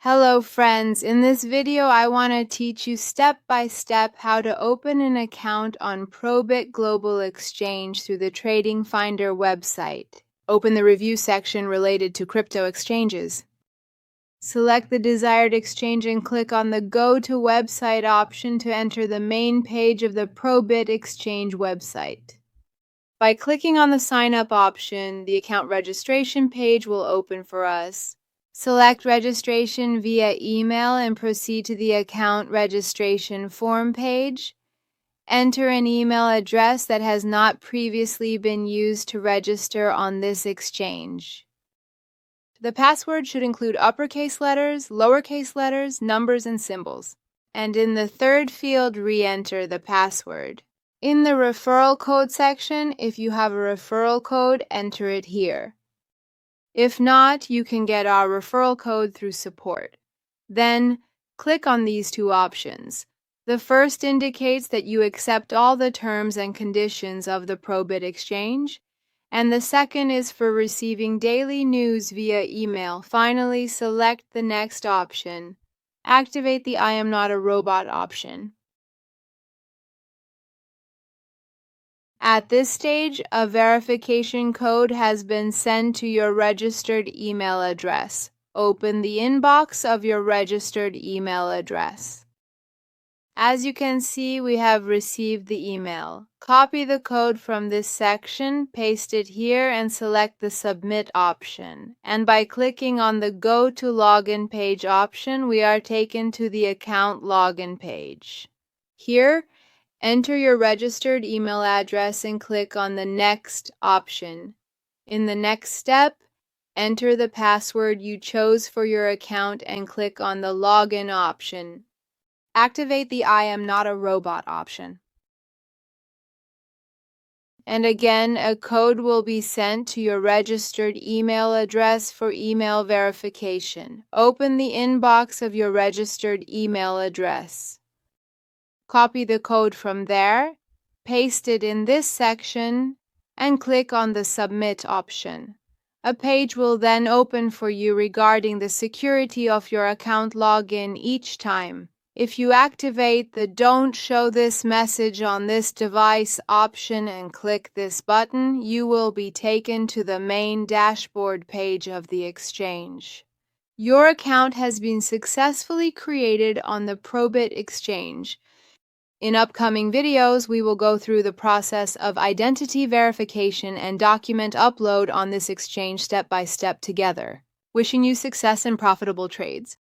Hello friends, in this video I want to teach you step by step how to open an account on ProBit Global Exchange through the TradingFinder website. Open the review section related to crypto exchanges. Select the desired exchange and click on the Go to Website option to enter the main page of the ProBit Exchange website. By clicking on the Sign Up option, the account registration page will open for us. Select registration via email and proceed to the account registration form page. Enter an email address that has not previously been used to register on this exchange. The password should include uppercase letters, lowercase letters, numbers, and symbols. And in the third field, re-enter the password. In the referral code section, if you have a referral code, enter it here. If not, you can get our referral code through support. Then, click on these two options. The first indicates that you accept all the terms and conditions of the ProBit exchange, and the second is for receiving daily news via email. Finally, select the next option. Activate the I am not a robot option. At this stage, a verification code has been sent to your registered email address. Open the inbox of your registered email address. As you can see, we have received the email. Copy the code from this section, paste it here, and select the Submit option. And by clicking on the Go to Login page option, we are taken to the account login page. Here, enter your registered email address and click on the Next option. In the next step, enter the password you chose for your account and click on the Login option. Activate the I am not a robot option. And again, a code will be sent to your registered email address for email verification. Open the inbox of your registered email address. Copy the code from there, paste it in this section, and click on the Submit option. A page will then open for you regarding the security of your account login each time. If you activate the Don't Show This message on this device option and click this button, you will be taken to the main dashboard page of the exchange. Your account has been successfully created on the ProBit exchange. In upcoming videos, we will go through the process of identity verification and document upload on this exchange step by step together. Wishing you success and profitable trades.